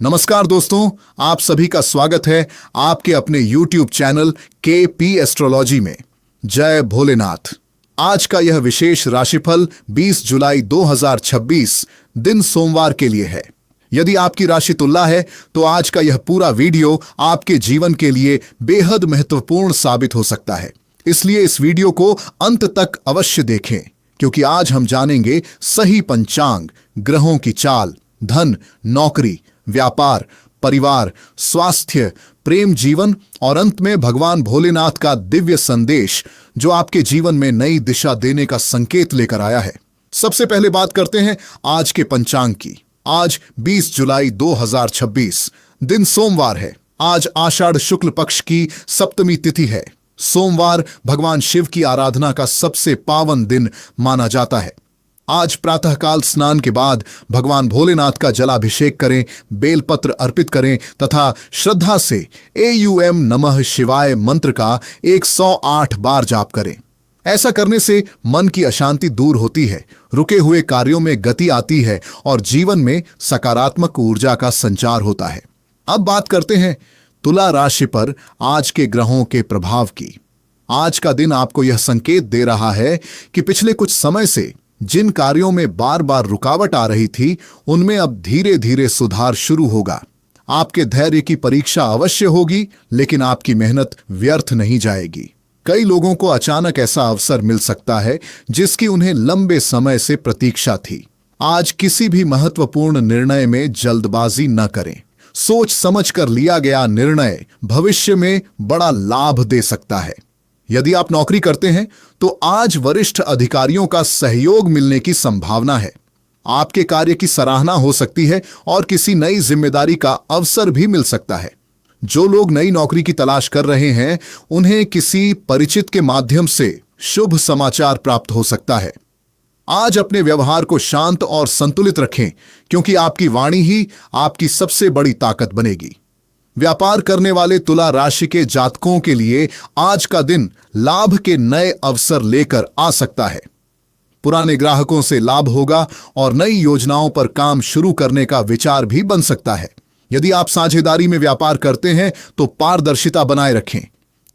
नमस्कार दोस्तों, आप सभी का स्वागत है आपके अपने YouTube चैनल KP एस्ट्रोलॉजी में। जय भोलेनाथ। आज का यह विशेष राशिफल 20 जुलाई 2026 दिन सोमवार के लिए है। यदि आपकी राशि तुला है तो आज का यह पूरा वीडियो आपके जीवन के लिए बेहद महत्वपूर्ण साबित हो सकता है। इसलिए इस वीडियो को अंत तक अवश्य देखें, क्योंकि आज हम जानेंगे सही पंचांग, ग्रहों की चाल, धन, नौकरी, व्यापार, परिवार, स्वास्थ्य, प्रेम जीवन और अंत में भगवान भोलेनाथ का दिव्य संदेश जो आपके जीवन में नई दिशा देने का संकेत लेकर आया है। सबसे पहले बात करते हैं आज के पंचांग की। आज 20 जुलाई 2026 दिन सोमवार है। आज आषाढ़ शुक्ल पक्ष की सप्तमी तिथि है। सोमवार भगवान शिव की आराधना का सबसे पावन दिन माना जाता है। आज प्रातःकाल स्नान के बाद भगवान भोलेनाथ का जलाभिषेक करें, बेलपत्र अर्पित करें तथा श्रद्धा से AUM नमः शिवाय मंत्र का 108 बार जाप करें। ऐसा करने से मन की अशांति दूर होती है, रुके हुए कार्यों में गति आती है और जीवन में सकारात्मक ऊर्जा का संचार होता है। अब बात करते हैं तुला राशि पर आज के ग्रहों के प्रभाव की। आज का दिन आपको यह संकेत दे रहा है कि पिछले कुछ समय से जिन कार्यों में बार बार रुकावट आ रही थी, उनमें अब धीरे धीरे सुधार शुरू होगा। आपके धैर्य की परीक्षा अवश्य होगी, लेकिन आपकी मेहनत व्यर्थ नहीं जाएगी। कई लोगों को अचानक ऐसा अवसर मिल सकता है जिसकी उन्हें लंबे समय से प्रतीक्षा थी। आज किसी भी महत्वपूर्ण निर्णय में जल्दबाजी न करें। सोच समझ कर लिया गया निर्णय भविष्य में बड़ा लाभ दे सकता है। यदि आप नौकरी करते हैं तो आज वरिष्ठ अधिकारियों का सहयोग मिलने की संभावना है। आपके कार्य की सराहना हो सकती है और किसी नई जिम्मेदारी का अवसर भी मिल सकता है। जो लोग नई नौकरी की तलाश कर रहे हैं, उन्हें किसी परिचित के माध्यम से शुभ समाचार प्राप्त हो सकता है। आज अपने व्यवहार को शांत और संतुलित रखें, क्योंकि आपकी वाणी ही आपकी सबसे बड़ी ताकत बनेगी। व्यापार करने वाले तुला राशि के जातकों के लिए आज का दिन लाभ के नए अवसर लेकर आ सकता है। पुराने ग्राहकों से लाभ होगा और नई योजनाओं पर काम शुरू करने का विचार भी बन सकता है। यदि आप साझेदारी में व्यापार करते हैं तो पारदर्शिता बनाए रखें।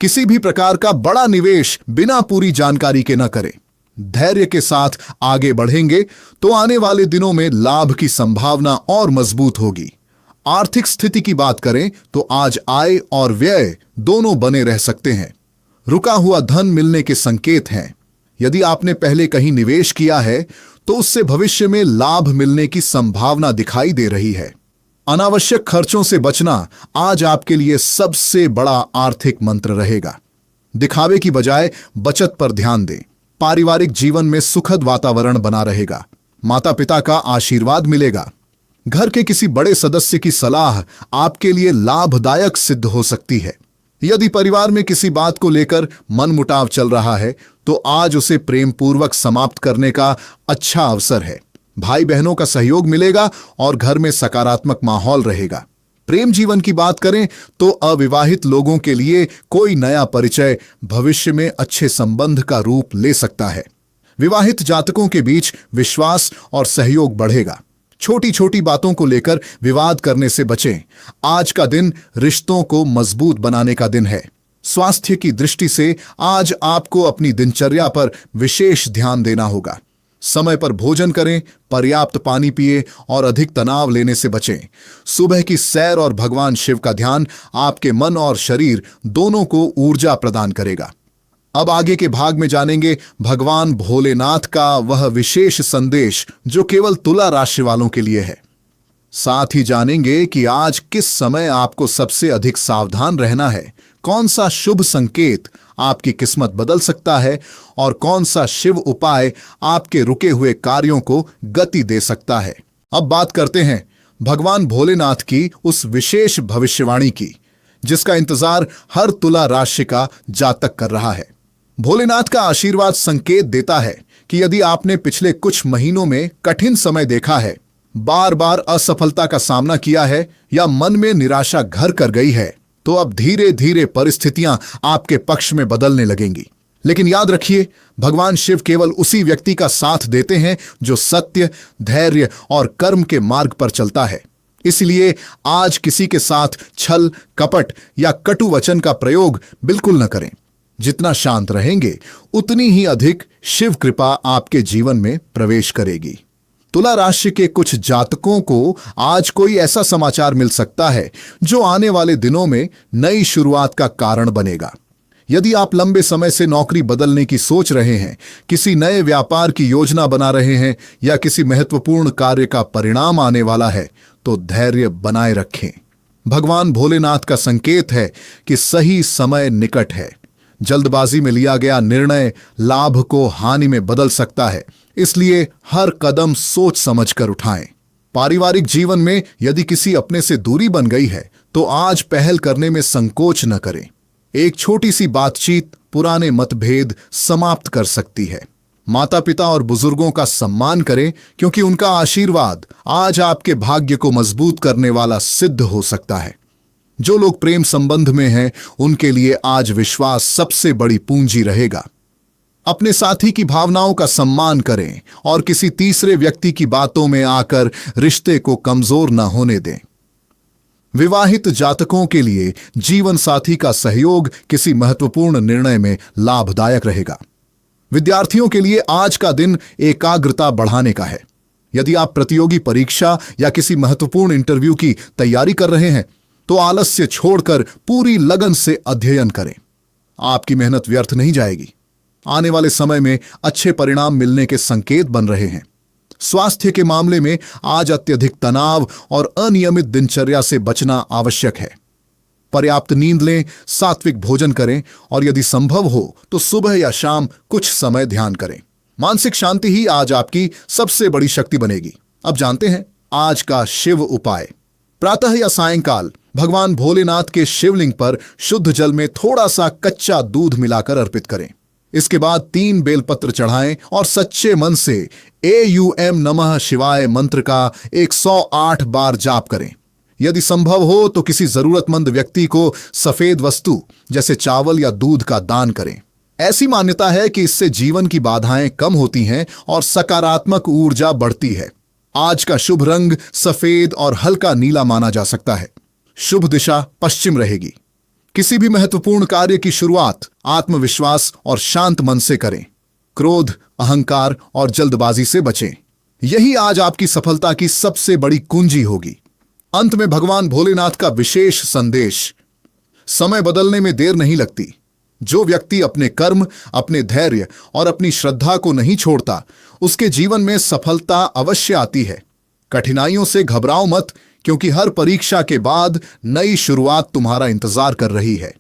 किसी भी प्रकार का बड़ा निवेश बिना पूरी जानकारी के न करें। धैर्य के साथ आगे बढ़ेंगे तो आने वाले दिनों में लाभ की संभावना और मजबूत होगी। आर्थिक स्थिति की बात करें तो आज आय और व्यय दोनों बने रह सकते हैं। रुका हुआ धन मिलने के संकेत हैं। यदि आपने पहले कहीं निवेश किया है तो उससे भविष्य में लाभ मिलने की संभावना दिखाई दे रही है। अनावश्यक खर्चों से बचना आज आपके लिए सबसे बड़ा आर्थिक मंत्र रहेगा। दिखावे की बजाय बचत पर ध्यान दें। पारिवारिक जीवन में सुखद वातावरण बना रहेगा। माता पिता का आशीर्वाद मिलेगा। घर के किसी बड़े सदस्य की सलाह आपके लिए लाभदायक सिद्ध हो सकती है। यदि परिवार में किसी बात को लेकर मनमुटाव चल रहा है तो आज उसे प्रेम पूर्वक समाप्त करने का अच्छा अवसर है। भाई बहनों का सहयोग मिलेगा और घर में सकारात्मक माहौल रहेगा। प्रेम जीवन की बात करें तो अविवाहित लोगों के लिए कोई नया परिचय भविष्य में अच्छे संबंध का रूप ले सकता है। विवाहित जातकों के बीच विश्वास और सहयोग बढ़ेगा। छोटी छोटी बातों को लेकर विवाद करने से बचें। आज का दिन रिश्तों को मजबूत बनाने का दिन है। स्वास्थ्य की दृष्टि से आज आपको अपनी दिनचर्या पर विशेष ध्यान देना होगा। समय पर भोजन करें, पर्याप्त पानी पिए और अधिक तनाव लेने से बचें। सुबह की सैर और भगवान शिव का ध्यान आपके मन और शरीर दोनों को ऊर्जा प्रदान करेगा। अब आगे के भाग में जानेंगे भगवान भोलेनाथ का वह विशेष संदेश जो केवल तुला राशि वालों के लिए है। साथ ही जानेंगे कि आज किस समय आपको सबसे अधिक सावधान रहना है, कौन सा शुभ संकेत आपकी किस्मत बदल सकता है और कौन सा शिव उपाय आपके रुके हुए कार्यों को गति दे सकता है। अब बात करते हैं भगवान भोलेनाथ की उस विशेष भविष्यवाणी की, जिसका इंतजार हर तुला राशि का जातक कर रहा है। भोलेनाथ का आशीर्वाद संकेत देता है कि यदि आपने पिछले कुछ महीनों में कठिन समय देखा है, बार बार असफलता का सामना किया है या मन में निराशा घर कर गई है, तो अब धीरे धीरे परिस्थितियां आपके पक्ष में बदलने लगेंगी। लेकिन याद रखिए, भगवान शिव केवल उसी व्यक्ति का साथ देते हैं जो सत्य, धैर्य और कर्म के मार्ग पर चलता है। इसलिए आज किसी के साथ छल, कपट या कटु वचन का प्रयोग बिल्कुल न करें। जितना शांत रहेंगे उतनी ही अधिक शिव कृपा आपके जीवन में प्रवेश करेगी। तुला राशि के कुछ जातकों को आज कोई ऐसा समाचार मिल सकता है जो आने वाले दिनों में नई शुरुआत का कारण बनेगा। यदि आप लंबे समय से नौकरी बदलने की सोच रहे हैं, किसी नए व्यापार की योजना बना रहे हैं या किसी महत्वपूर्ण कार्य का परिणाम आने वाला है, तो धैर्य बनाए रखें। भगवान भोलेनाथ का संकेत है कि सही समय निकट है। जल्दबाजी में लिया गया निर्णय लाभ को हानि में बदल सकता है, इसलिए हर कदम सोच समझकर उठाएं। पारिवारिक जीवन में यदि किसी अपने से दूरी बन गई है तो आज पहल करने में संकोच न करें। एक छोटी सी बातचीत पुराने मतभेद समाप्त कर सकती है। माता पिता और बुजुर्गों का सम्मान करें, क्योंकि उनका आशीर्वाद आज आपके भाग्य को मजबूत करने वाला सिद्ध हो सकता है। जो लोग प्रेम संबंध में हैं, उनके लिए आज विश्वास सबसे बड़ी पूंजी रहेगा। अपने साथी की भावनाओं का सम्मान करें और किसी तीसरे व्यक्ति की बातों में आकर रिश्ते को कमजोर न होने दें। विवाहित जातकों के लिए जीवन साथी का सहयोग किसी महत्वपूर्ण निर्णय में लाभदायक रहेगा। विद्यार्थियों के लिए आज का दिन एकाग्रता बढ़ाने का है। यदि आप प्रतियोगी परीक्षा या किसी महत्वपूर्ण इंटरव्यू की तैयारी कर रहे हैं तो आलस्य छोड़कर पूरी लगन से अध्ययन करें। आपकी मेहनत व्यर्थ नहीं जाएगी। आने वाले समय में अच्छे परिणाम मिलने के संकेत बन रहे हैं। स्वास्थ्य के मामले में आज अत्यधिक तनाव और अनियमित दिनचर्या से बचना आवश्यक है। पर्याप्त नींद लें, सात्विक भोजन करें और यदि संभव हो तो सुबह या शाम कुछ समय ध्यान करें। मानसिक शांति ही आज आपकी सबसे बड़ी शक्ति बनेगी। अब जानते हैं आज का शिव उपाय। प्रातः या सायंकाल भगवान भोलेनाथ के शिवलिंग पर शुद्ध जल में थोड़ा सा कच्चा दूध मिलाकर अर्पित करें। इसके बाद 3 बेलपत्र चढ़ाएं और सच्चे मन से AUM नमः शिवाय मंत्र का 108 बार जाप करें। यदि संभव हो तो किसी जरूरतमंद व्यक्ति को सफेद वस्तु जैसे चावल या दूध का दान करें। ऐसी मान्यता है कि इससे जीवन की बाधाएं कम होती हैं और सकारात्मक ऊर्जा बढ़ती है। आज का शुभ रंग सफेद और हल्का नीला माना जा सकता है। शुभ दिशा पश्चिम रहेगी। किसी भी महत्वपूर्ण कार्य की शुरुआत आत्मविश्वास और शांत मन से करें। क्रोध, अहंकार और जल्दबाजी से बचें। यही आज आपकी सफलता की सबसे बड़ी कुंजी होगी। अंत में भगवान भोलेनाथ का विशेष संदेश। समय बदलने में देर नहीं लगती। जो व्यक्ति अपने कर्म, अपने धैर्य और अपनी श्रद्धा को नहीं छोड़ता, उसके जीवन में सफलता अवश्य आती है। कठिनाइयों से घबराओ मत, क्योंकि हर परीक्षा के बाद नई शुरुआत तुम्हारा इंतजार कर रही है।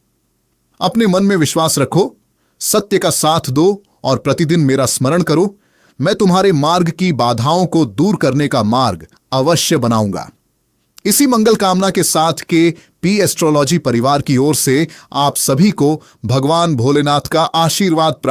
अपने मन में विश्वास रखो, सत्य का साथ दो और प्रतिदिन मेरा स्मरण करो। मैं तुम्हारे मार्ग की बाधाओं को दूर करने का मार्ग अवश्य बनाऊंगा। इसी मंगल कामना के साथ KP एस्ट्रोलॉजी परिवार की ओर से आप सभी को भगवान भोलेनाथ का आशीर्वाद प्राप्त